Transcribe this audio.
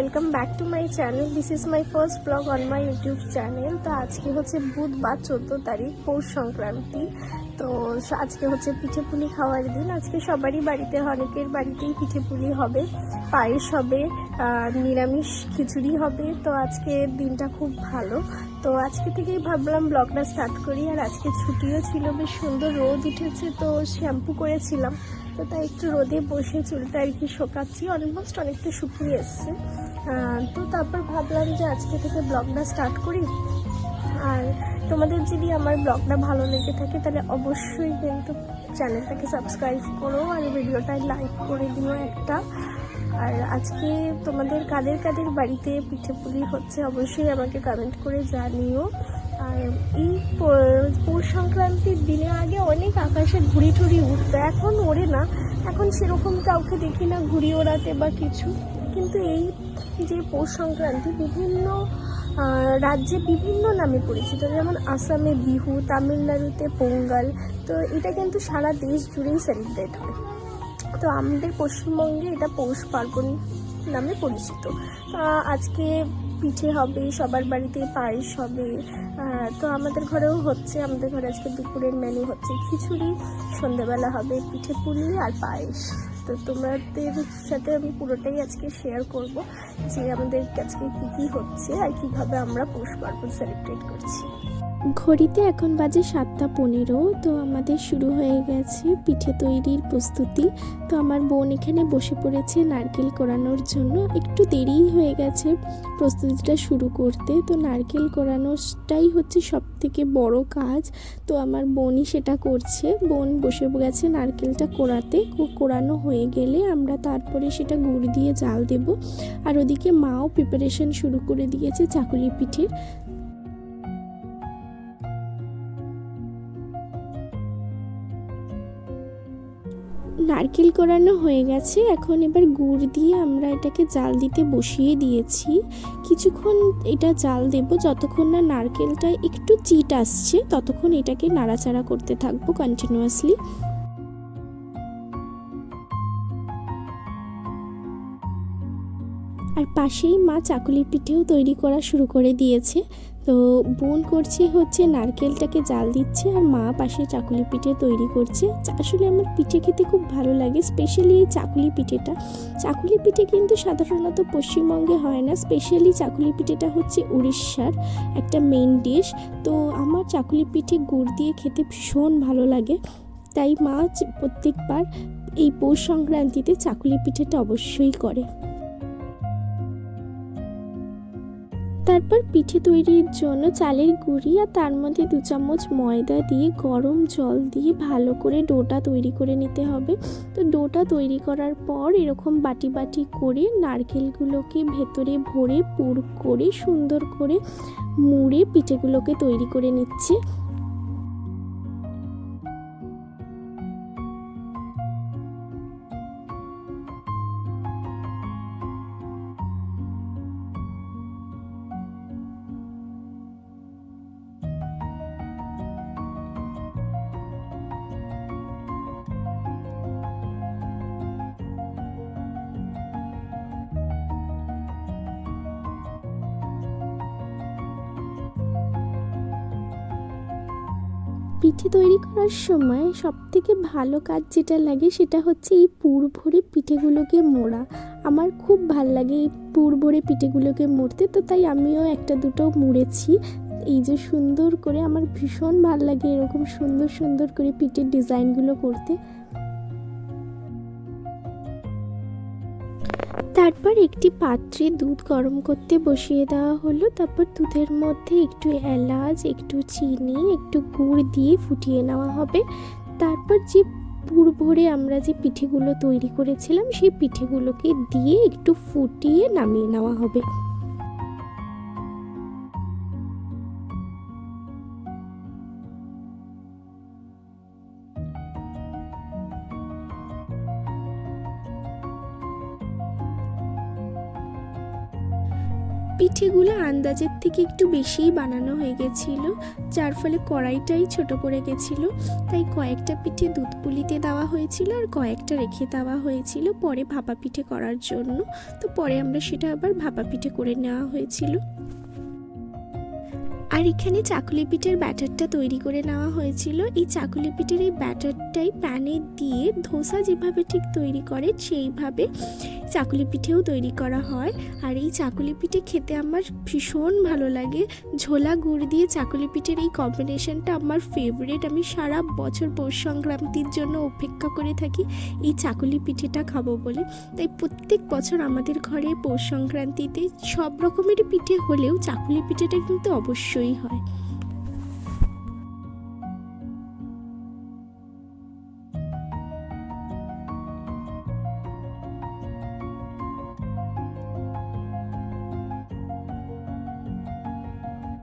Welcome back to my channel. This is my first blog on my YouTube channel. তো আজকে হচ্ছে বুধবার 14 তারিখ, পৌষ সংক্রান্তি। তো আজকে হচ্ছে পিঠেপুলি খাওয়ার দিন। আজকে সবারই বাড়িতে, অনেকের বাড়িতেই পিঠেপুলি হবে, পায়েস হবে, নিরামিষ খিচুড়ি হবে। তো আজকে দিনটা খুব ভালো। তো আজকে থেকেই ভাবলাম ব্লগটা স্টার্ট করি। আর আজকে ছুটিও ছিল, বেশ সুন্দর রোদ উঠেছে, তো শ্যাম্পু করেছিলাম, তো তাই একটু রোদে বসে চুলটা আর কি শোকাচ্ছি। অলমোস্ট অনেকটা শুকিয়ে এসছে। তো তারপর ভাবলাম যে আজকে থেকে ব্লগটা স্টার্ট করি। আর তোমাদের যদি আমার ব্লগটা ভালো লেগে থাকে তাহলে অবশ্যই কিন্তু চ্যানেলটাকে সাবস্ক্রাইব করো আর ভিডিওটায় লাইক করে দিও একটা। আর আজকে তোমাদের কাদের কাদের বাড়িতে পিঠেপুলি হচ্ছে অবশ্যই আমাকে কমেন্ট করে জানিও। আর এই পৌষ সংক্রান্তির দিনে আগে অনেক আকাশে ঘুড়ি টুড়ি উঠতো, এখন ওড়ে না। এখন সেরকম কাউকে দেখি না ঘুড়ি ওড়াতে বা কিছু। কিন্তু এই যে পৌষ সংক্রান্তি বিভিন্ন রাজ্যে বিভিন্ন নামে পরিচিত, যেমন আসামে বিহু, তামিলনাড়ুতে পোঙ্গল। তো এটা কিন্তু সারা দেশ জুড়েই সেলিব্রেট হয়। তো আমাদের পশ্চিমবঙ্গে এটা পৌষ পার্বণ নামে পরিচিত। আজকে পিঠে হবে, সবার বাড়িতে পায়েস হবে। তো আমাদের ঘরেও হচ্ছে, আমাদের ঘরে আজকে দুপুরের মেনু হচ্ছে খিচুড়ি, সন্ধ্যাবেলা হবে পিঠে পুলি আর পায়েস। তো তোমাদের সাথে আমি পুরোটাই আজকে শেয়ার করব যে আমাদের আজকে কী কী হচ্ছে আর কীভাবে আমরা পৌষ পার্বণ সেলিব্রেট করছি। ঘড়িতে এখন বাজে 7:15। তো আমাদের শুরু হয়ে গেছে পিঠে তৈরির প্রস্তুতি। তো আমার বোন এখানে বসে পড়েছে নারকেল কোড়ানোর জন্য। একটু দেরিই হয়ে গেছে প্রস্তুতিটা শুরু করতে। তো নারকেল কোড়ানোটাই হচ্ছে সব থেকে বড় কাজ। তো আমার বোনই সেটা করছে। বোন বসে গেছে নারকেলটা কোড়াতে। কোড়ানো হয়ে গেলে আমরা তারপরে সেটা গুড় দিয়ে জাল দেব। আর ওদিকে মাও প্রিপারেশন শুরু করে দিয়েছে চাকুলি পিঠের। নারকেল কোড়ানো হয়ে গেছে, এখন এবার গুড় দিয়ে আমরা এটাকে জাল দিতে বসিয়ে দিয়েছি। কিছুক্ষণ এটা জাল দেব, যতক্ষণ না নারকেলটা একটু চিট আসছে ততক্ষণ এটাকে নাড়াচাড়া করতে থাকবো কন্টিনিউয়াসলি। আর পাশেই মা চাকুলি পিঠেও তৈরি করা শুরু করে দিয়েছে। তো বোন করছে হচ্ছে নারকেলটাকে জাল দিচ্ছে, আর মা পাশে চাকুলি পিঠে তৈরি করছে। আসলে আমার পিঠে খেতে খুব ভালো লাগে, স্পেশালি এই চাকুলি পিঠেটা। চাকুলি পিঠে কিন্তু সাধারণত পশ্চিমবঙ্গে হয় না, স্পেশালি চাকুলি পিঠেটা হচ্ছে উড়িষ্যার একটা মেইন ডিশ। তো আমার চাকুলি পিঠে গুড় দিয়ে খেতে ভীষণ ভালো লাগে, তাই মা প্রত্যেকবার এই পৌষ সংক্রান্তিতে চাকুলি পিঠেটা অবশ্যই করে। তারপর পিঠে তৈরির জন্য চালের গুঁড়ি আর তার মধ্যে 2 চামচ ময়দা দিয়ে গরম জল দিয়ে ভালো করে ডোটা তৈরি করে নিতে হবে। তো ডোটা তৈরি করার পর এরকম বাটি বাটি করে নারকেলগুলোকে ভেতরে ভরে পুর করে সুন্দর করে মুড়ে পিঠেগুলোকে তৈরি করে নিচ্ছে। পিঠে তৈরি করার সময় সবথেকে ভালো কাজ যেটা লাগে সেটা হচ্ছে এই পুর ভরে পিঠেগুলোকে মোড়া। আমার খুব ভাল লাগে এই পুর ভরে পিঠেগুলোকে মুড়তে, তো তাই আমিও একটা দুটো মুড়েছি। এই যে সুন্দর করে, আমার ভীষণ ভাল লাগে এরকম সুন্দর সুন্দর করে পিঠের ডিজাইনগুলো করতে। তারপর একটি পাত্রে দুধ গরম করতে বসিয়ে দেওয়া হলো। তারপর দুধের মধ্যে একটু এলাচ, একটু চিনি, একটু গুড় দিয়ে ফুটিয়ে নেওয়া হবে। তারপর যে পুর ভরে আমরা যে পিঠেগুলো তৈরি করেছিলাম সেই পিঠেগুলোকে দিয়ে একটু ফুটিয়ে নামিয়ে নেওয়া হবে। পিঠেগুলো আন্দাজের থেকে একটু বেশিই বানানো হয়ে গেছিলো, যার ফলে কড়াইটাই ছোট পড়ে গেছিলো। তাই কয়েকটা পিঠে দুধ পুলিতে দেওয়া হয়েছিল আর কয়েকটা রেখে দেওয়া হয়েছিল পরে ভাপা পিঠে করার জন্য। তো পরে আমরা সেটা আবার ভাপা পিঠে করে নেওয়া হয়েছিল। আর এখানে চাকুলি পিঠের ব্যাটারটা তৈরি করে নেওয়া হয়েছিল। এই চাকুলি পিঠের এই ব্যাটারটাই প্যানে দিয়ে ধোসা যেভাবে ঠিক তৈরি করে সেইভাবে চাকুলি পিঠেও তৈরি করা হয়। আর এই চাকুলি পিঠে খেতে আমার ভীষণ ভালো লাগে। ঝোলা গুড় দিয়ে চাকুলি পিঠের এই কম্বিনেশনটা আমার ফেভারিট। আমি সারা বছর পৌষ সংক্রান্তির জন্য অপেক্ষা করে থাকি এই চাকুলি পিঠেটা খাবো বলে। তাই প্রত্যেক বছর আমাদের ঘরে পৌষ সংক্রান্তিতে সব রকমেরই পিঠে হলেও চাকুলি পিঠেটা কিন্তু অবশ্যই হয়।